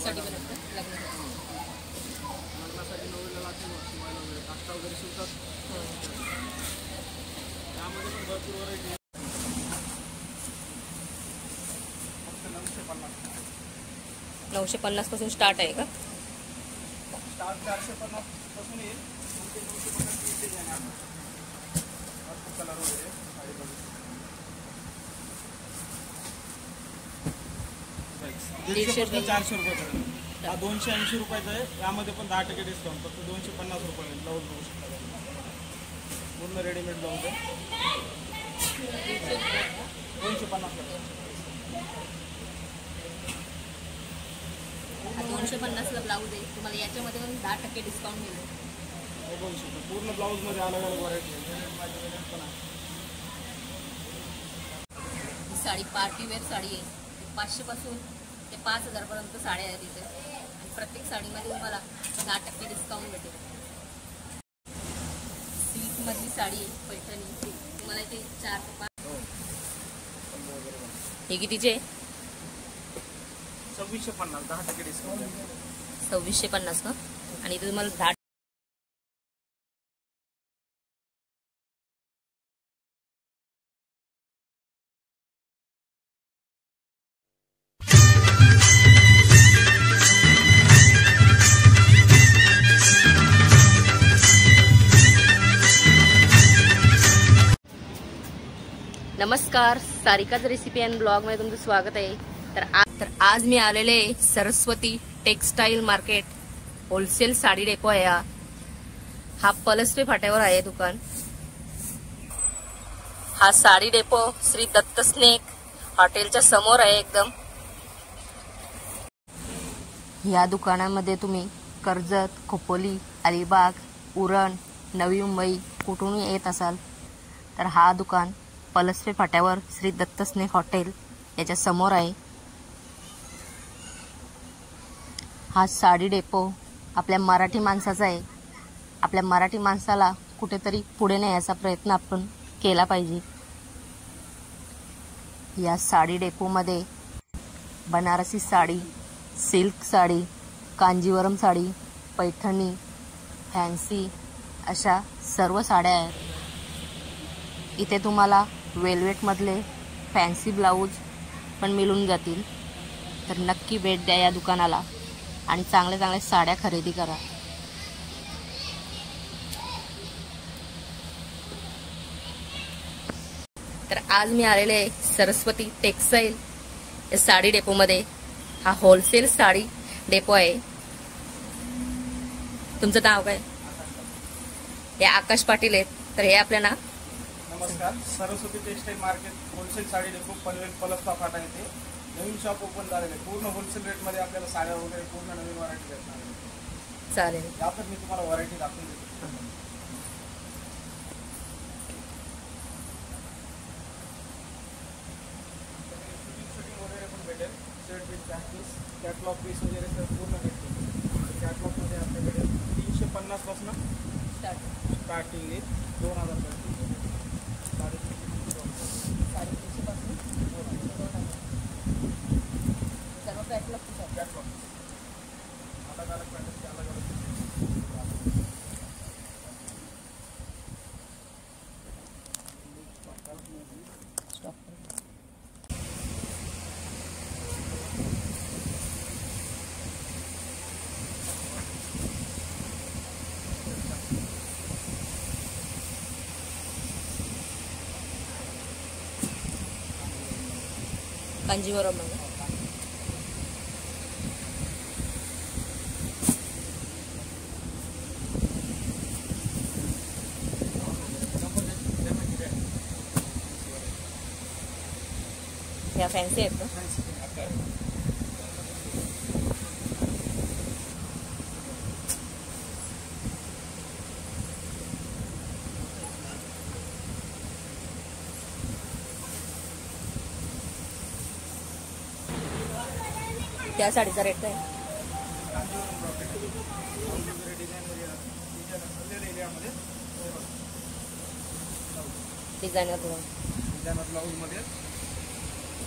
हळदीसाठी पण असतं, लग्नासाठी. लग्नासाठी नवरीला लागते शिवायला वगैरे काष्टा वगैरे शिवतात. त्यामध्ये पण भरपूर व्हरायटी. फक्त 950. 950 पासून स्टार्ट आहे का? स्टार्ट 450 पासून येईल. ते 950 डिझाईन आहे. कलर वगैरे साडी बघू. 150 पासून 400 रुपये. हा 280 रुपयाचा आहे. यामध्ये पण 10% डिस्काउंट. फक्त 250 रुपये ब्लाऊज बघू शकता. पूर्ण रेडीमेड ब्लाऊज आहे. 250 250ला ब्लाऊज आहे. तुम्हाला याच्यामध्ये पण 10% डिस्काउंट मिळेल. बघू शकता. पूर्ण ब्लाऊज मध्ये अलग अलग व्हरायटी आहे. ही साडी पार्टी वेअर साडी आहे. 500 पासून ते 5000 पर्यंत साड्या आहेत इथे. आणि प्रत्येक साडीमध्ये तुम्हाला 10% डिस्काउंट भेटेल. सिल्क मधली साडी आहे पैठणी. तुम्हाला इथे 4 ते 5. हे कितीचे? 2650. 10% डिस्काउंट. 2650 का? आणि इथे तुम्हाला 10. नमस्कार, सारिकाच रेसिपी अँड ब्लॉग मध्ये तुमचं स्वागत आहे. तर आज मी आलेले Saraswati textile market wholesale sari depot आहे. हा पलसवे फाट्यावर आहे दुकान. हा साडी डेपो श्री दत्त स्नेक हॉटेलच्या समोर आहे एकदम. या दुकानामध्ये तुम्ही कर्जत, खोपोली, अलिबाग, उरण, नवी मुंबई कुठूनही येत असाल तर हा दुकान पलसवे फाट्यावर श्री दत्त स्नेक हॉटेल याच्या समोर आहे. हा साडी डेपो आपल्या मराठी माणसाचा आहे. आपल्या मराठी माणसाला कुठेतरी पुढे नेण्याचा प्रयत्न आपण केला पाहिजे. या साडी डेपोमध्ये बनारसी साडी, सिल्क साडी, कांजीवरम साडी, पैठणी, फॅन्सी अशा सर्व साड्या आहेत. इथे तुम्हाला वेल्वेटमधले फॅन्सी ब्लाऊज पण मिळून जातील. तर नक्की भेट द्या या दुकानाला आणि चांगल्या चांगल्या साड्या खरेदी करा. तर आज मी आलेले आहे सरस्वती टेक्सटाईल या साडी डेपोमध्ये. हा होलसेल साडी डेपो आहे. तुमचं नाव काय? हे आकाश पाटील आहेत. तर हे आपल्या ना. नमस्कार, Saraswati textile market wholesale sari depot Panvel Palaswa फाटा येथे नवीन शॉप ओपन झालेले. पूर्ण होलसेल रेटमध्ये आपल्याला साड्या वगैरे पूर्ण नवीन व्हरायटी भेटणार आहे. चालेल. त्यातच मी तुम्हाला व्हरायटी दाखवून देतो. शूटिंग वगैरे पण भेटेल. Shirt piece, back piece, catalogue piece वगैरे तर पूर्ण भेटते. कॅटलॉगमध्ये आपल्याकडे 350 पासून स्टार्टिंग आहे. 2000 पर्यंत. 350 पासून सर्व कॅटलॉग अलग अलग पॅटर्नचे अलग अलग कांजीवरम या फॅन्सी आहेत का? त्या साडीचा रेट काय? डिझायनर ब्लाऊज मध्ये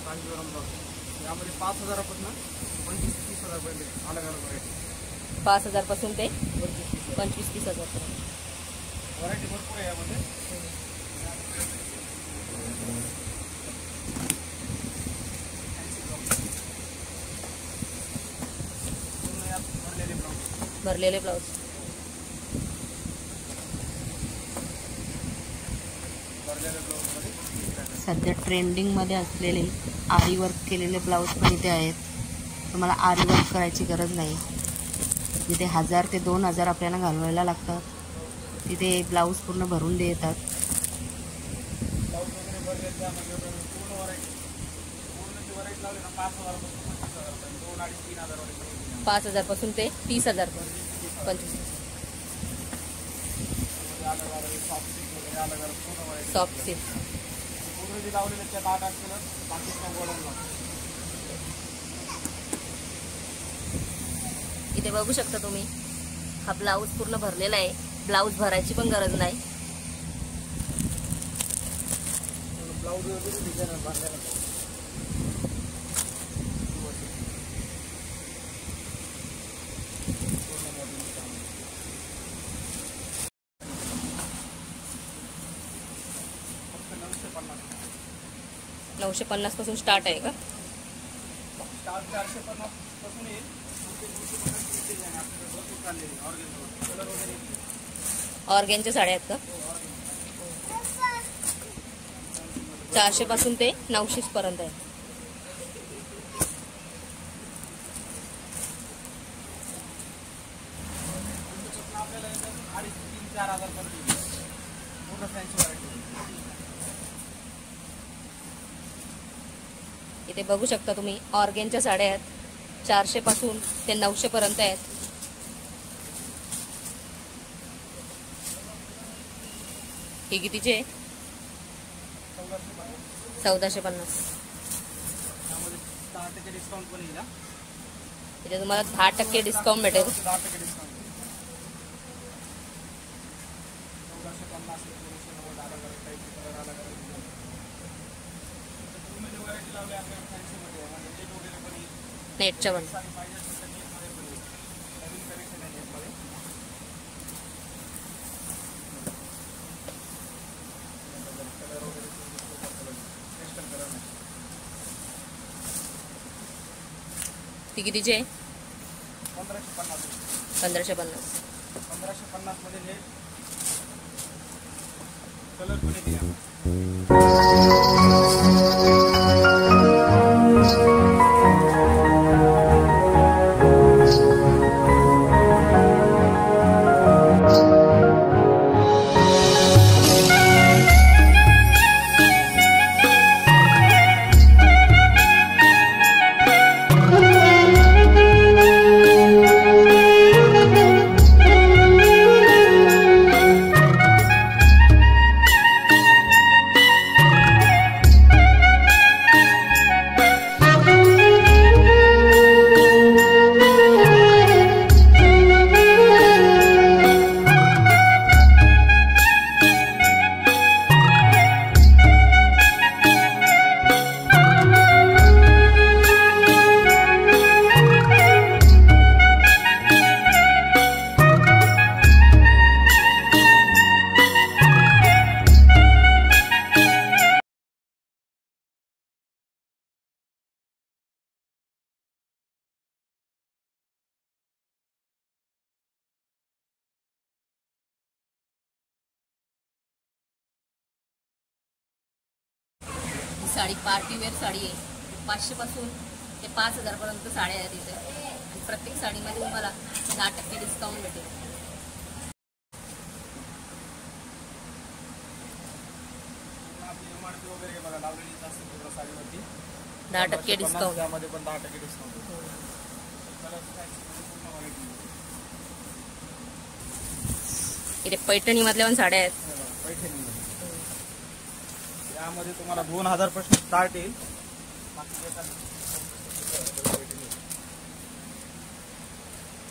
कांजीवरम ब्लाऊज यामध्ये 5000 पासून 25 30,000 अलग अलग व्हरायटी. 5,000 पासून ते 25-30,000 25-30,000 पर्यंत. व्हरायटी भरपूर आहे यामध्ये. भरलेले ब्लाऊज. सध्या ट्रेंडिंगमध्ये असलेले आरी वर्क केलेले ब्लाऊज पण इथे आहेत. तुम्हाला आरी वर्क करायची गरज नाही. जिथे 1,000 ते 2,000 आपल्याला घालवायला लागतात तिथे ब्लाऊज पूर्ण भरून देतात. 5,000 पासून ते 30,000 पर्यंत. 25 सॉफ्ट सिल्क. इथे बघू शकता तुम्ही, हा ब्लाऊज पूर्ण भरलेला आहे. ब्लाऊज भरायची पण गरज नाही. $950 पासून स्टार्ट आहे का? स्टार्ट 450 पासून येईल. ऑर्गेनच्या साड्या आहेत का? 400 पासून ते 900 पर्यंत आहे. इथे बघू शकता तुम्ही, ऑर्गेनच्या साड्या आहेत. 400 पासून ते 900 पर्यंत आहेत. हे कितीचे? 1450. इथे तुम्हाला 10% डिस्काउंट भेटेल. नेटच्या पण ती कितीचे? 1550. 1550 मध्ये हे कलर पण येते. साडी पार्टी वेअर साडी आहे. 500 पासून ते 5,000 पर्यंत साड्या आहेत इथे. आणि प्रत्येक साडीमध्ये तुम्हाला 10% डिस्काउंट भेटेल. वगैरे बघा लावलेली असते पूर्ण साडीवरती. 10% डिस्काउंट. त्यामध्ये पण 10% डिस्काउंट. इथे पैठणी मधल्या पण साड्या आहेत. पैठणी यामध्ये तुम्हाला 2,000 पासून स्टार्ट येईल.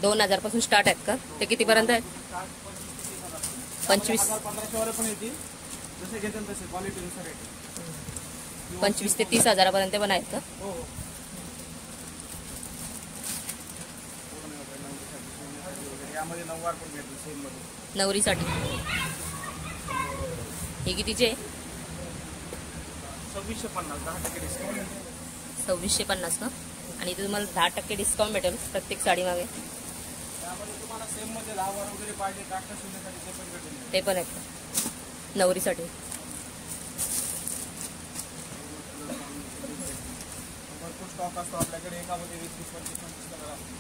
2,000 पासून स्टार्ट आहेत का? ते किती पर्यंत आहेत? 25-1500 वाले पण येतील. जसे घेतील तसे क्वालिटीनुसार येतील. 25 ते 30,000 पर्यंत पण आहेत का? हो. त्यामध्ये नऊवार पण भेटेल सेलमध्ये. नवरीसाठी हे कितीचे? 2650, 10% डिस्काउंट. 2650 ना. आणि इथे तुम्हाला 10% डिस्काउंट भेटेल प्रत्येक साडी मागे. त्यामध्ये तुम्हाला सेममध्ये 10 वार वगैरे पाहिजे काष्टा शून्यसाठी ते पण भेटेल. ते पण आहेत नवरीसाठी. भरपूर स्टॉक असतो आपल्याकडे. एकामध्ये 20-25 कलर असतो.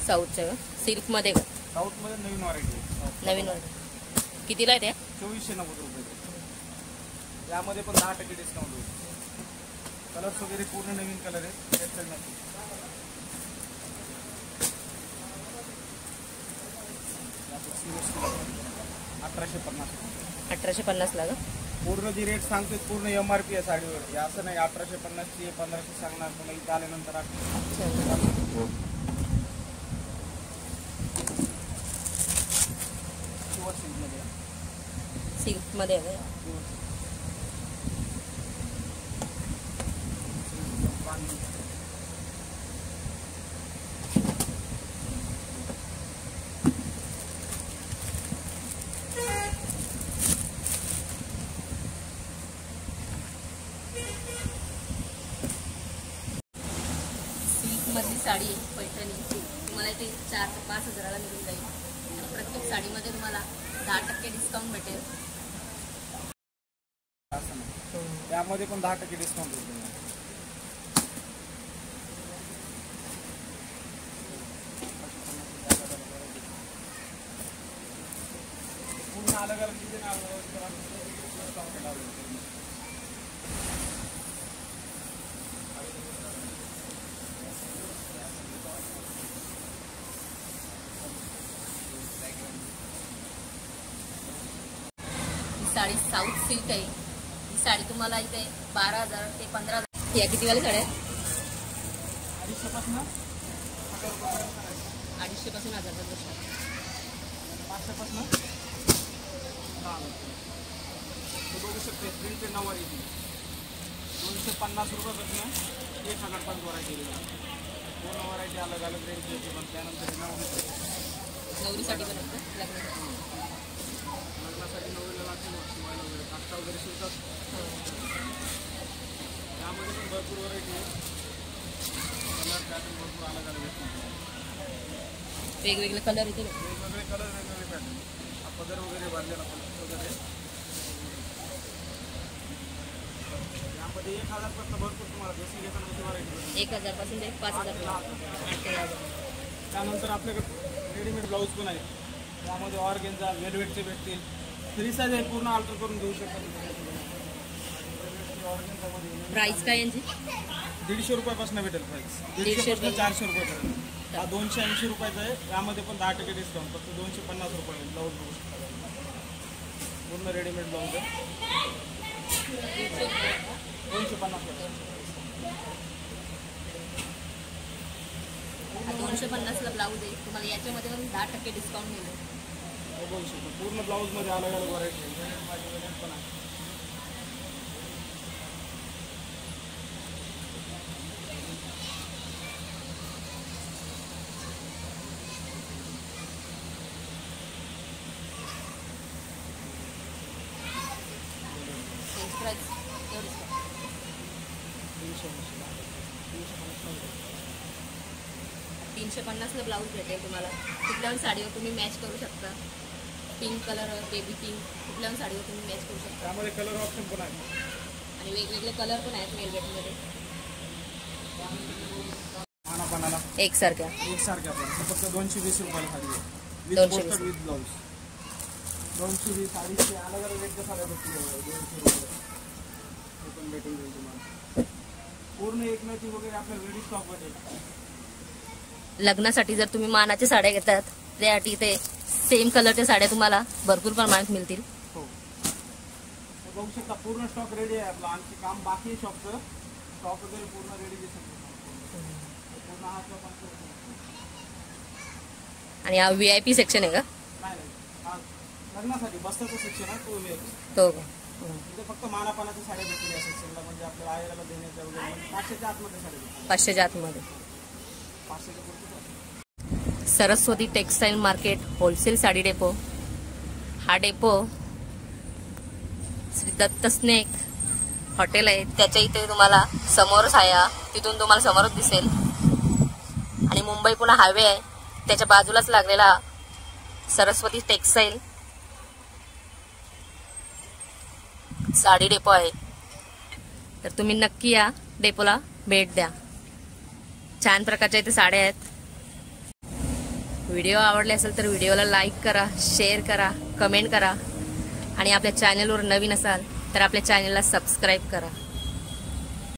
साऊथच्या सिल्कमध्ये का? साऊथमध्ये नवीन व्हरायटी. नवीन व्हरायटी कितीला आहे त्या? 2490 रुपये. यामध्ये पण 10% डिस्काउंट होईल. कलर्स वगैरे पूर्ण नवीन कलर आहेत. 1850. 1850 ला का? पूर्ण जी रेट सांगते पूर्ण MRP आहे साडीवर. हे असं नाही 1850 ची 1500 सांगणार पुन्हा इथं आल्यानंतर. सिल्कमध्ये आहे. मधली साडी आहे पैठणी. तुम्हाला ते 4 ते 5 हजाराला मिळून जाईल. आणि प्रत्येक साडीमध्ये तुम्हाला 10% डिस्काउंट भेटेल. त्यामध्ये पण 10% डिस्काउंट भेटेल. पूर्ण अलग अलग डिझाईन साडी साऊथ सिल्क आहे. ही साडी तुम्हाला इथे 12,000 ते 15,000. या किती वाली साड्या? 250 पासून 1000 500 पासून बघू शकते. प्रिंटेड नऊवारी 250 रुपयापासून 1000 पर्यंत व्हरायटी. पूर्ण व्हरायटी अलग अलग रेंज होती. पण त्यानंतर नवरीसाठी पण असतं. लग्नासाठी नवरीला लागते वगैरे काष्टा वगैरे शिवतात. त्यामध्ये पण भरपूर व्हरायटी आहे. कलर पॅटर्न भरपूर अलग अलग आहेत. वेगवेगळे कलर येते. वेगवेगळे कलर वेगवेगळे पॅटर्न. हा पदर वगैरे बांधलेला वगैरे. यामध्ये 1000 पासून भरपूर तुम्हाला जशी घेतात तशी व्हरायटी. 1000 पासून ते 5000. त्यानंतर आपल्याकडे रेडीमेड ब्लाऊज पण आहेत. त्यामध्ये ऑर्गेन्झा वेलवेटचे भेटतील. फ्री साईज आहे. पूर्ण अल्टर करून घेऊ शकतात. प्राइस काय यांची? 150 रुपयापासून भेटेल प्राइस. 150 पासून 400 रुपयापर्यंत. हा 280 रुपयाचा आहे. यामध्ये पण 10% डिस्काउंट. फक्त 250 रुपये ब्लाऊज बघू शकता. पूर्ण रेडीमेड ब्लाऊज आहे. 250. 250ला ब्लाऊज आहे. तुम्हाला याच्यामध्ये पण 10% डिस्काउंट मिळेल. बघू शकतो. पूर्ण ब्लाऊजमध्ये अलग अलग व्हरायटी पण आहे. प्राइस 350ला ब्लाऊज भेटेल तुम्हाला. कुठल्याही साडीवर तुम्ही मॅच करू शकता. पिंक कलर, बेबी पिंक, कुठल्याही साडीवर तुम्ही मॅच करू शकता. त्यामध्ये कलर ऑप्शन पण आहे. आणि वेगवेगळे कलर पण आहेत वेलवेटमध्ये. पानापानाला एकसारख्या फक्त 220 रुपयाला साडी आहे. 220 विथ ब्लाऊज. 220 साडीचे अलग अलग रेटच्या साड्या भेटतील. 200 रुपये पण भेटून जाईल तुम्हाला. पूर्ण एक मॅचिंग वगैरे आपल्या रेडी स्टॉक भेटेल. लग्नासाठी जर तुम्ही मानाच्या साड्या घेतात त्यासाठी ते सेम कलरच्या साड्या तुम्हाला भरपूर प्रमाणात मिळतील. हो. बघू शकता पूर्ण स्टॉक रेडी आहे आपला. आणखी काम बाकी आहे शॉपचं. स्टॉक वगैरे पूर्ण रेडी दिसत. पूर्ण हा स्टॉक आणि हा VIP सेक्शन आहे का? नाही. हा लग्नासाठी बसताचं सेक्शन आहे. तो तो इथे फक्त मानापानाच्या साड्या भेटतील असेल समजा, म्हणजे आपल्याला आयराला देण्याच्या वगैरे, म्हणजे 500च्या आतमध्ये साड्या भेटतील. 500च्या आतमध्ये. 500च्या पुढचे. Saraswati textile market wholesale sari depot. हा depot Shri Datta snack hotel आहे, त्याच्या इथे तुम्हाला समोरच आहे, तिथून तुम्हाला समोरच दिसेल. आणि मुंबई पुणे हायवे आहे, त्याच्या बाजूलाच लागलेला सरस्वती टेक्सटाईल साडी डेपो आहे. तर तुम्ही नक्की या डेपोला भेट द्या. छान प्रकारच्या इथे साड्या आहेत. व्हिडिओ आवडले असेल तर व्हिडिओला लाईक करा, शेअर करा, कमेंट करा. आणि आपल्या चॅनलवर नवीन असाल तर आपल्या चॅनलला सबस्क्राईब करा.